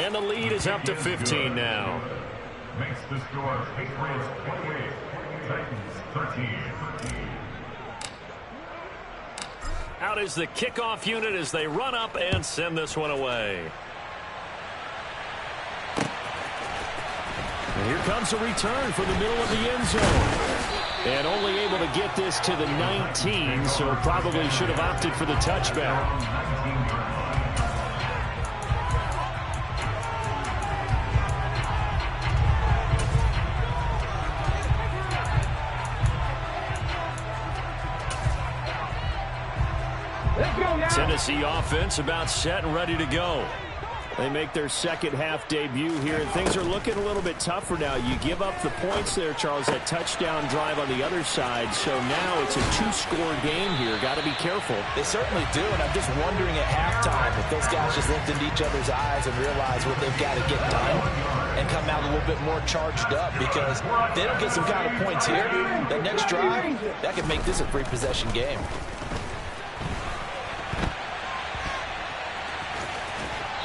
And the lead is up to 15 now. Makes the score Patriots 28, Titans 13. Out is the kickoff unit as they run up and send this one away. And here comes a return from the middle of the end zone. And only able to get this to the 19, so probably should have opted for the touchback. Tennessee offense about set and ready to go. They make their second half debut here, and things are looking a little bit tougher now. You give up the points there, Charles, that touchdown drive on the other side. So now it's a two-score game here. Got to be careful. They certainly do, and I'm just wondering at halftime if those guys just looked into each other's eyes and realized what they've got to get done and come out a little bit more charged up, because if they don't get some kind of points here, that next drive, that could make this a free possession game.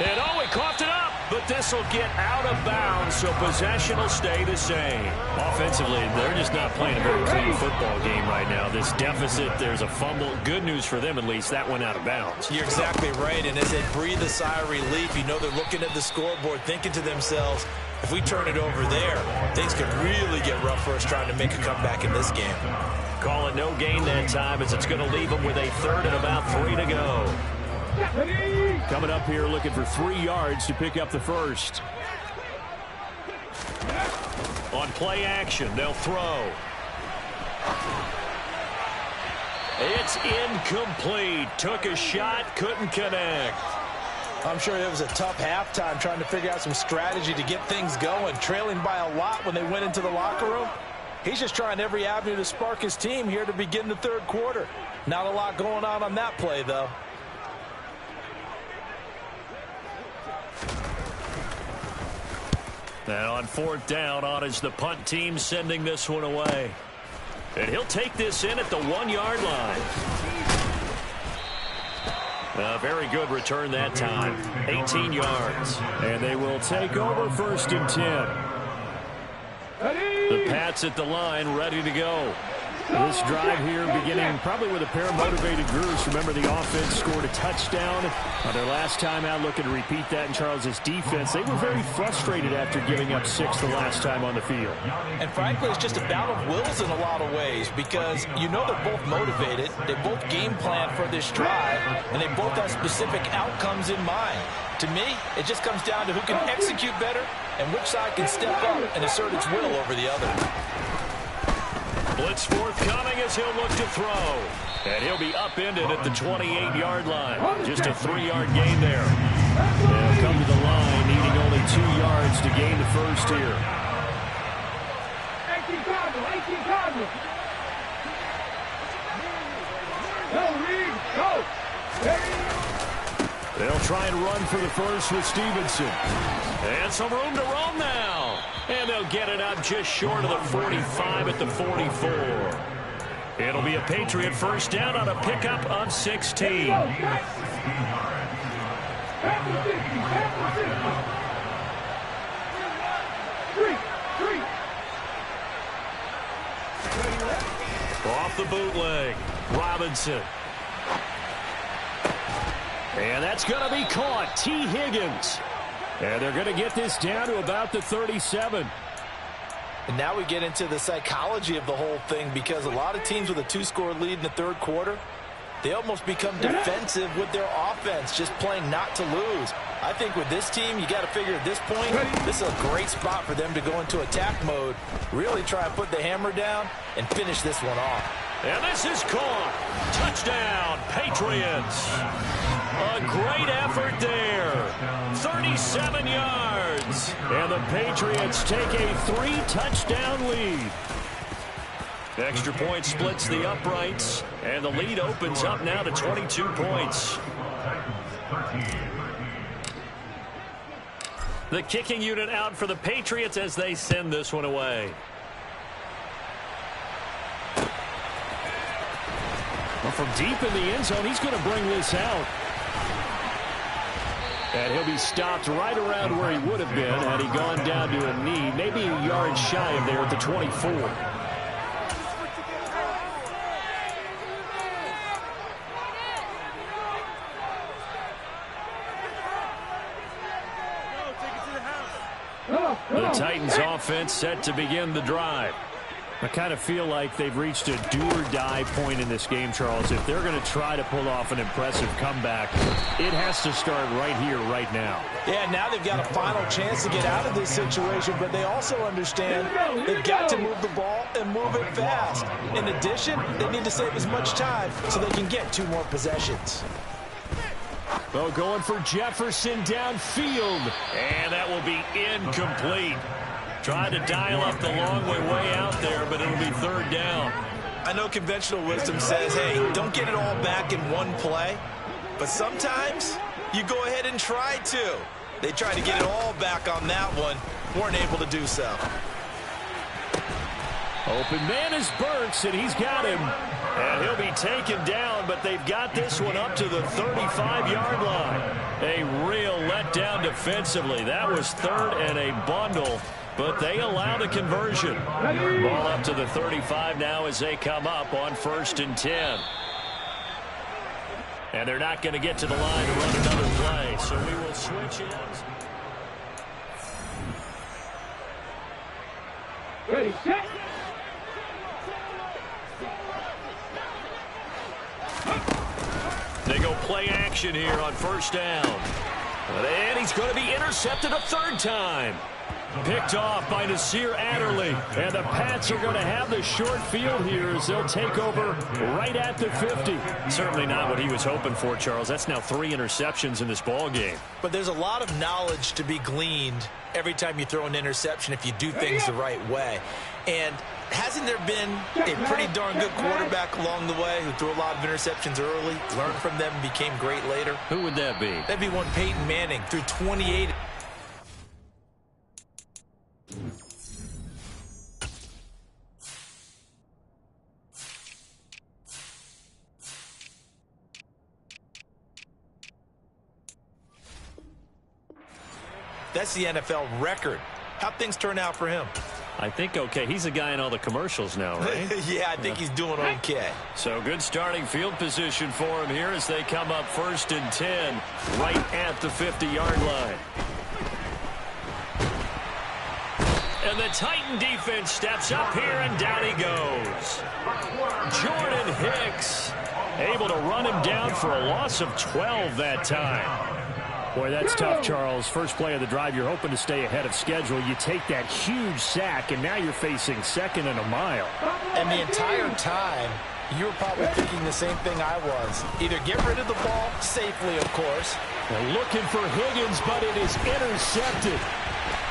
And oh, he coughed it up, but this will get out of bounds, so possession will stay the same. Offensively, they're just not playing a very clean football game right now. This deficit, there's a fumble. Good news for them, at least. That went out of bounds. You're exactly right, and as they breathe a sigh of relief, you know they're looking at the scoreboard, thinking to themselves, if we turn it over there, things could really get rough for us trying to make a comeback in this game. Call it no gain that time, as it's going to leave them with a third and about 3 to go. Coming up here looking for 3 yards to pick up the first. On play action, they'll throw. It's incomplete. Took a shot, couldn't connect. I'm sure it was a tough halftime trying to figure out some strategy to get things going. Trailing by a lot when they went into the locker room. He's just trying every avenue to spark his team here to begin the third quarter. Not a lot going on that play, though. And on 4th down, on is the punt team sending this one away. And he'll take this in at the 1-yard line. A very good return that time. 18 yards. And they will take over 1st and 10. The Pats at the line, ready to go. This drive here beginning probably with a pair of motivated groups. Remember, the offense scored a touchdown on their last time out, looking to repeat that in Charles's defense. They were very frustrated after giving up 6 the last time on the field. And frankly, it's just a battle of wills in a lot of ways, because you know they're both motivated. They both game plan for this drive, and they both have specific outcomes in mind. To me, it just comes down to who can execute better and which side can step up and assert its will over the other. Blitz forthcoming as he'll look to throw. And he'll be upended at the 28-yard line. Just a 3-yard gain there. They'll come to the line, needing only 2 yards to gain the first here. 18 Cardinals. Go, Reed, go. They'll try and run for the first with Stevenson. And some room to roam now. And they'll get it up just short of the 45 at the 44. It'll be a Patriot first down on a pickup of 16. Off the bootleg, Robinson. And that's going to be caught. T. Higgins. And they're going to get this down to about the 37. And now we get into the psychology of the whole thing, because a lot of teams with a 2-score lead in the third quarter, they almost become defensive with their offense, just playing not to lose. I think with this team, you got to figure at this point, this is a great spot for them to go into attack mode, really try and put the hammer down and finish this one off. And this is caught. Touchdown, Patriots. A great effort there. 37 yards. And the Patriots take a 3-touchdown lead. Extra point splits the uprights. And the lead opens up now to 22 points. The kicking unit out for the Patriots as they send this one away. Well, from deep in the end zone, he's going to bring this out. And he'll be stopped right around where he would have been had he gone down to a knee, maybe a yard shy of there at the 24. The Titans offense set to begin the drive. I kind of feel like they've reached a do-or-die point in this game, Charles. If they're going to try to pull off an impressive comeback, it has to start right here, right now. Yeah, now they've got a final chance to get out of this situation, but they also understand they've got to move the ball and move it fast. In addition, they need to save as much time so they can get 2 more possessions. Oh, going for Jefferson downfield. And that will be incomplete. Tried to dial up the long way out there, but it'll be 3rd down. I know conventional wisdom says, hey, don't get it all back in one play. But sometimes you go ahead and try to. They tried to get it all back on that one. Weren't able to do so. Open man is Burks, and he's got him. And he'll be taken down, but they've got this one up to the 35-yard line. A real letdown defensively. That was 3rd and a bundle, but they allow the conversion. Ball up to the 35 now as they come up on 1st and 10. And they're not going to get to the line to run another play, so we will switch it. Ready, set. They go play action here on 1st down. And he's going to be intercepted a 3rd time. Picked off by Nasir Adderley. And the Pats are going to have the short field here as they'll take over right at the 50. Certainly not what he was hoping for, Charles. That's now 3 interceptions in this ball game. But there's a lot of knowledge to be gleaned every time you throw an interception if you do things the right way. And hasn't there been a pretty darn good quarterback along the way who threw a lot of interceptions early, learned from them, and became great later? Who would that be? That'd be one Peyton Manning, threw 28. That's the NFL record. How'd things turn out for him? I think okay. He's a guy in all the commercials now, right? Yeah, I think he's doing okay. So good starting field position for him here as they come up 1st and 10 right at the 50-yard line. And the Titan defense steps up here, and down he goes. Jordan Hicks able to run him down for a loss of 12 that time. Boy, that's tough, Charles. First play of the drive, you're hoping to stay ahead of schedule. You take that huge sack, and now you're facing 2nd and a mile. And the entire time, you were probably thinking the same thing I was. Either get rid of the ball safely, of course. They're looking for Higgins, but it is intercepted.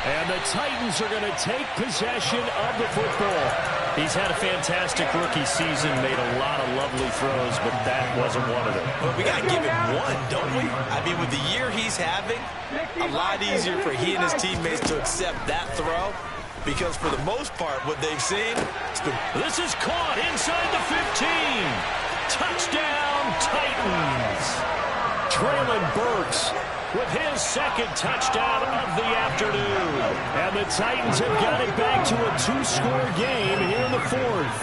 And the Titans are going to take possession of the football. He's had a fantastic rookie season, made a lot of lovely throws, but that wasn't one of them. But we got to give him one, don't we? I mean, with the year he's having, a lot easier for he and his teammates to accept that throw. Because for the most part, what they've seen, it's been... This is caught inside the 15. Touchdown, Titans. Traylon Burks with his 2nd touchdown of the afternoon. And the Titans have got it back to a 2-score game here in the 4th.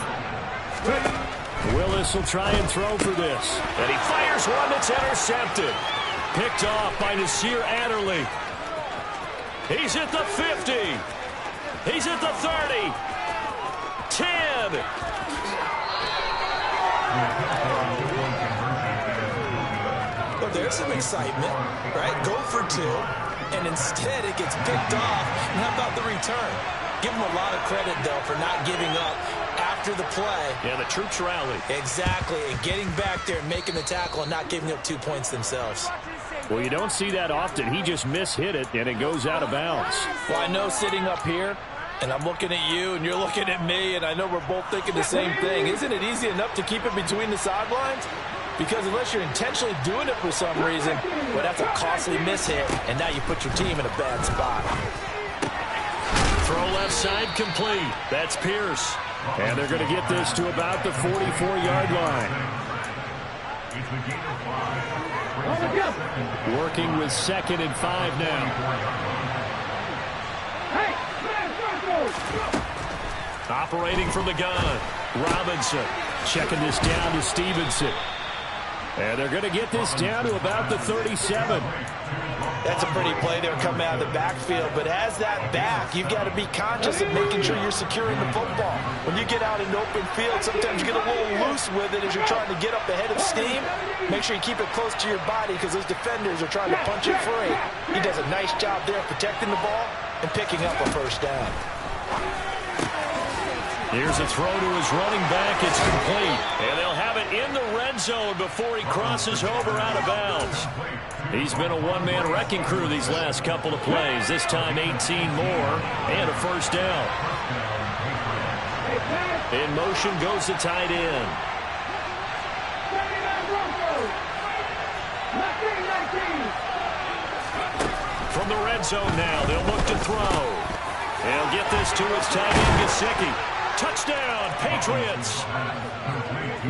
Willis will try and throw for this. And he fires one that's intercepted. Picked off by Nasir Adderley. He's at the 50. He's at the 30. 10. Well, there's some excitement, right? Go for 2, and instead it gets picked off. And how about the return? Give him a lot of credit, though, for not giving up after the play. Yeah, the troops rally. Exactly, and getting back there and making the tackle and not giving up 2 points themselves. Well, you don't see that often. He just mishit it, and it goes out of bounds. Well, I know sitting up here, and I'm looking at you, and you're looking at me, and I know we're both thinking the same thing. Isn't it easy enough to keep it between the sidelines? Because unless you're intentionally doing it for some reason, well, that's a costly mishit, and now you put your team in a bad spot. Throw left side complete. That's Pierce. And they're going to get this to about the 44-yard line. On the jump. Working with 2nd and 5 now. Hey, Operating from the gun. Robinson checking this down to Stevenson. And they're going to get this down to about the 37. That's a pretty play there coming out of the backfield. But as that back, you've got to be conscious of making sure you're securing the football. When you get out in open field, sometimes you get a little loose with it as you're trying to get up ahead of steam. Make sure you keep it close to your body because those defenders are trying to punch it free. He does a nice job there protecting the ball and picking up a first down. Here's a throw to his running back. It's complete. And they'll have it in the red zone before he crosses over out of bounds. He's been a one-man wrecking crew these last couple of plays. This time 18 more and a first down. In motion goes the tight end. From the red zone now, they'll look to throw. They'll get this to his tight end, Gesicki. Touchdown, Patriots.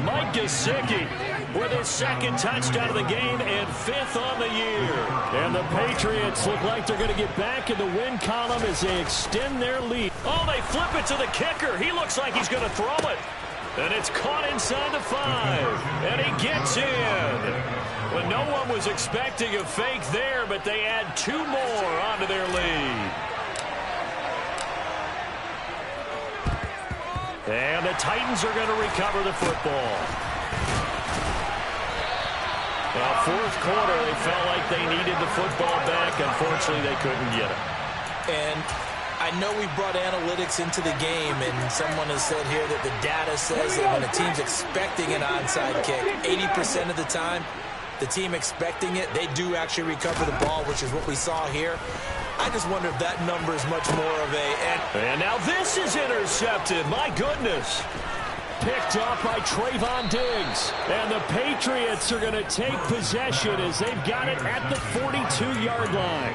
Mike Gesicki with his 2nd touchdown of the game and 5th on the year. And the Patriots look like they're going to get back in the win column as they extend their lead. Oh, they flip it to the kicker. He looks like he's going to throw it. And it's caught inside the 5. And he gets in. Well, no one was expecting a fake there, but they add 2 more onto their lead. And the Titans are going to recover the football. Well, 4th quarter, they felt like they needed the football back. Unfortunately, they couldn't get it. And I know we brought analytics into the game, and someone has said here that the data says that when a team's expecting an onside kick, 80% of the time, the team expecting it, they do actually recover the ball, which is what we saw here. I just wonder if that number is much more of a... And now this is intercepted. My goodness. Picked off by Trayvon Diggs. And the Patriots are going to take possession as they've got it at the 42-yard line.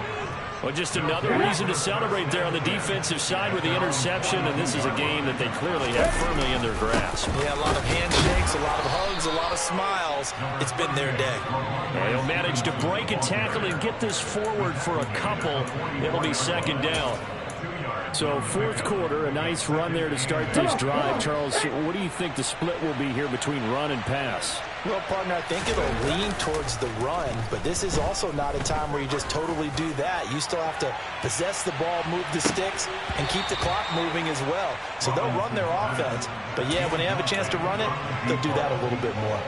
Well, just another reason to celebrate there on the defensive side with the interception, and this is a game that they clearly have firmly in their grasp. Yeah, a lot of handshakes, a lot of hugs, a lot of smiles. It's been their day. They'll manage to break a tackle and get this forward for a couple. It'll be 2nd down. So 4th quarter, a nice run there to start this drive. Charles, what do you think the split will be here between run and pass? Well, partner, I think it'll lean towards the run, but this is also not a time where you just totally do that. You still have to possess the ball, move the sticks, and keep the clock moving as well. So they'll run their offense, but yeah, when they have a chance to run it, they'll do that a little bit more.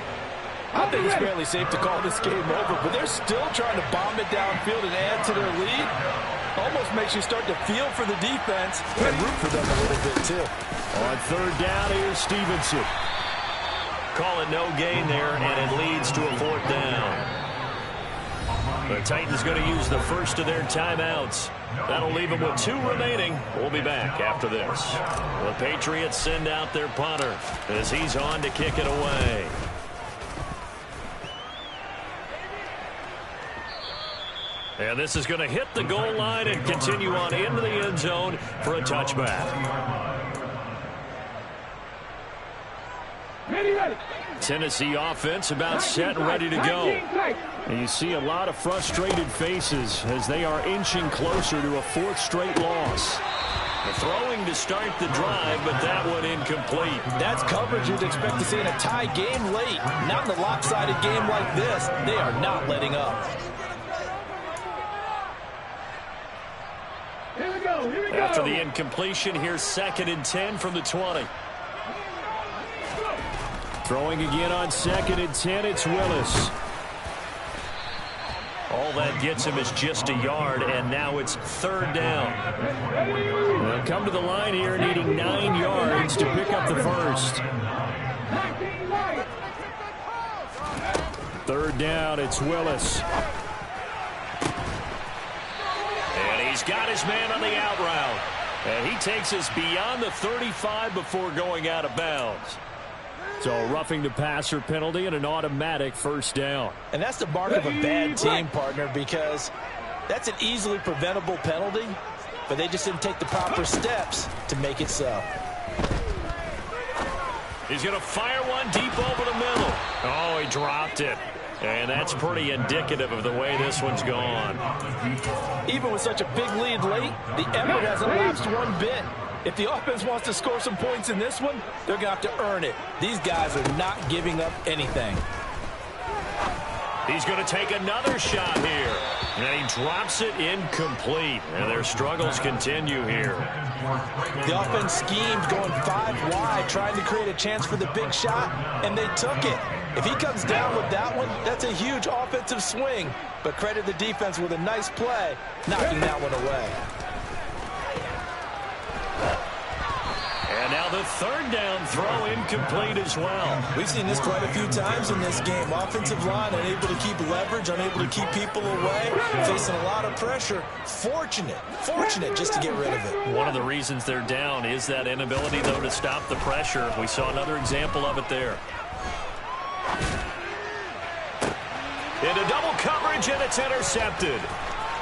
I think it's fairly safe to call this game over, but they're still trying to bomb it downfield and add to their lead. Almost makes you start to feel for the defense and root for them a little bit, too. On 3rd down, here's Stevenson. Call it no gain there, and it leads to a 4th down. The Titans going to use the first of their timeouts. That'll leave them with 2 remaining. We'll be back after this. The Patriots send out their punter as he's on to kick it away. And this is going to hit the goal line and continue on into the end zone for a touchback. Tennessee offense about set and ready to go. And you see a lot of frustrated faces as they are inching closer to a 4th straight loss. The throwing to start the drive, but that one incomplete. That's coverage you'd expect to see in a tie game late. Not in a lopsided game like this. They are not letting up. Here we go. After the incompletion, here's 2nd and 10 from the 20. Throwing again on 2nd and 10, it's Willis. All that gets him is just a yard, and now it's 3rd down. They'll come to the line here needing 9 yards to pick up the first. 3rd down, it's Willis. And he's got his man on the out route. And he takes us beyond the 35 before going out of bounds. So roughing the passer penalty and an automatic 1st down. And that's the mark of a bad team, partner, because that's an easily preventable penalty, but they just didn't take the proper steps to make it so. He's going to fire one deep over the middle. Oh, he dropped it. And that's pretty indicative of the way this one's gone. Even with such a big lead late, the effort hasn't lapsed one bit. If the offense wants to score some points in this one, they're going to have to earn it. These guys are not giving up anything. He's going to take another shot here. And he drops it incomplete. And their struggles continue here. The offense schemed going 5 wide, trying to create a chance for the big shot, and they took it. If he comes down with that one, that's a huge offensive swing. But credit the defense with a nice play, knocking that one away. And now the third down throw incomplete as well. We've seen this quite a few times in this game. Offensive line unable to keep leverage, unable to keep people away, facing a lot of pressure. Fortunate just to get rid of it. One of the reasons they're down is that inability, though, to stop the pressure. We saw another example of it there. Into double coverage, and it's intercepted.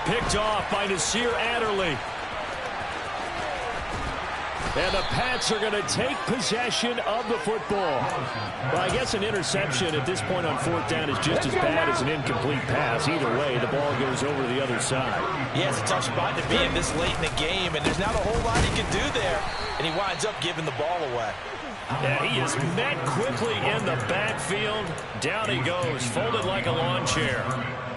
Picked off by Nasir Adderley. And the Pats are going to take possession of the football. Well, I guess an interception at this point on fourth down is just as bad as an incomplete pass. Either way, the ball goes over the other side. Yeah, it's a tough spot to be in this late in the game, and there's not a whole lot he can do there. And he winds up giving the ball away. Yeah, he is met quickly in the backfield. Down he goes, folded like a lawn chair.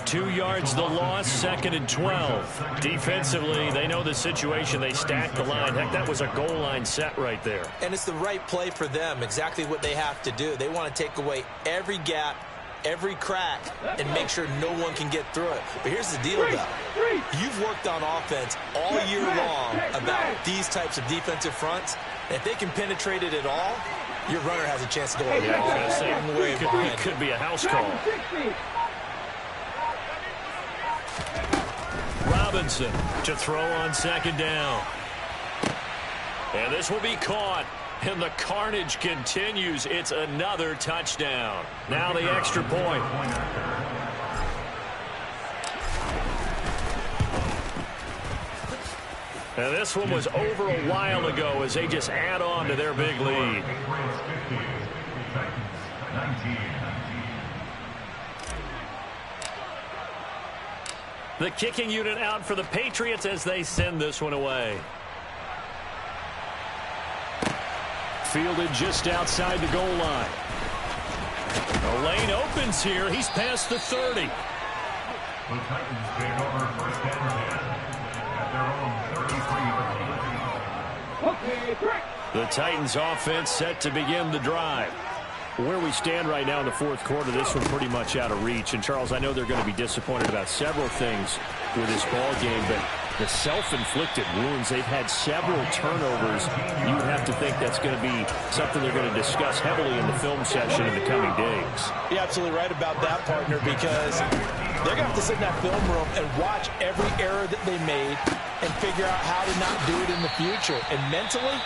2 yards the loss, 2nd and 12. Defensively, they know the situation. They stack the line. Heck, that was a goal line set right there. And it's the right play for them, exactly what they have to do. They want to take away every gap, every crack, and make sure no one can get through it. But here's the deal, though. You've worked on offense all year long about these types of defensive fronts. If they can penetrate it at all, your runner has a chance to go a long way behind. It could be a house call. Robinson to throw on 2nd down. And this will be caught. And the carnage continues. It's another touchdown. Now the extra point. And this one was over a while ago as they just add on to their big lead. The kicking unit out for the Patriots as they send this one away. Fielded just outside the goal line. The lane opens here. He's past the 30. The Titans take over 1st and 10 at their own 33. The Titans offense set to begin the drive. Where we stand right now in the 4th quarter, this one pretty much out of reach. And, Charles, I know they're going to be disappointed about several things with this ball game, but the self-inflicted wounds, they've had several turnovers. You have to think that's going to be something they're going to discuss heavily in the film session in the coming days. You're absolutely right about that, partner, because they're going to have to sit in that film room and watch every error that they made and figure out how to not do it in the future. And mentally,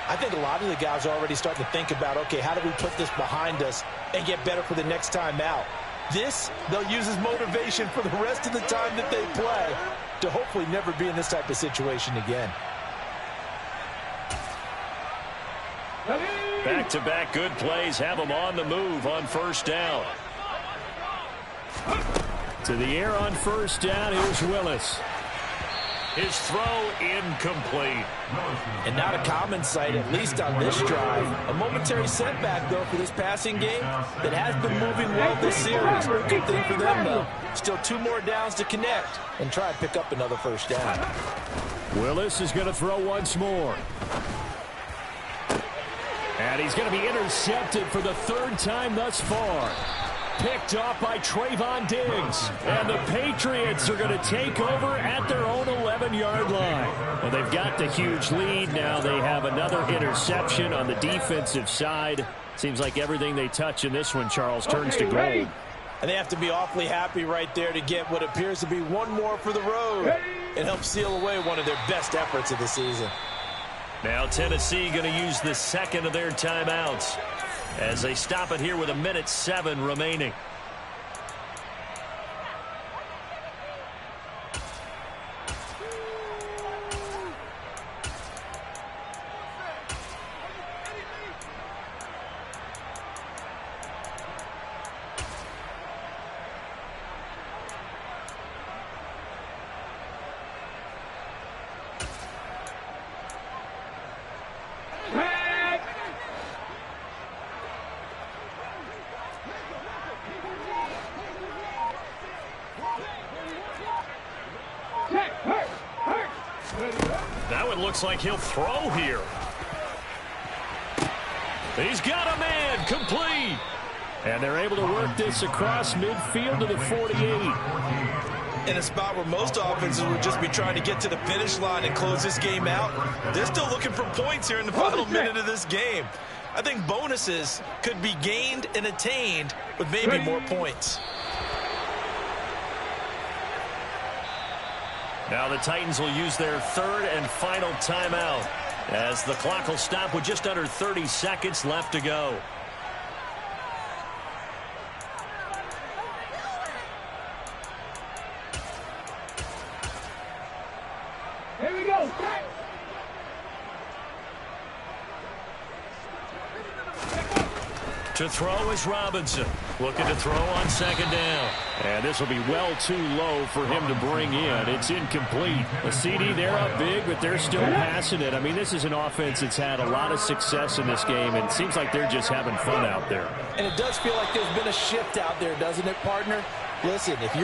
I think a lot of the guys are already starting to think about, okay, how do we put this behind us and get better for the next time out? This, they'll use as motivation for the rest of the time that they play to hopefully never be in this type of situation again. Back-to-back good plays have them on the move on 1st down. To the air on 1st down, here's Willis. His throw incomplete. And not a common sight, at least on this drive. A momentary setback, though, for this passing game that has been moving well this series. Good thing for them, though. Still 2 more downs to connect and try and pick up another 1st down. Willis is going to throw once more. And he's going to be intercepted for the 3rd time thus far. Picked off by Trayvon Diggs. And the Patriots are going to take over at their own 11-yard line. Well, they've got the huge lead. Now they have another interception on the defensive side. Seems like everything they touch in this one, Charles, turns to gold. And they have to be awfully happy right there to get what appears to be one more for the road and help seal away one of their best efforts of the season. Now Tennessee going to use the 2nd of their timeouts as they stop it here with 1:07 remaining. it looks like he'll throw here. He's got a man, complete. And they're able to work this across midfield to the 48. In a spot where most offenses would just be trying to get to the finish line and close this game out, they're still looking for points here in the final minute of this game. I think bonuses could be gained and attained with maybe more points. Now the Titans will use their third and final timeout as the clock will stop with just under 30 seconds left to go. Here we go. To throw is Robinson. Looking to throw on second down. And this will be well too low for him to bring in. It's incomplete. The CD, they're up big, but they're still passing it. I mean, this is an offense that's had a lot of success in this game, and it seems like they're just having fun out there. And it does feel like there's been a shift out there, doesn't it, partner? Listen, if you're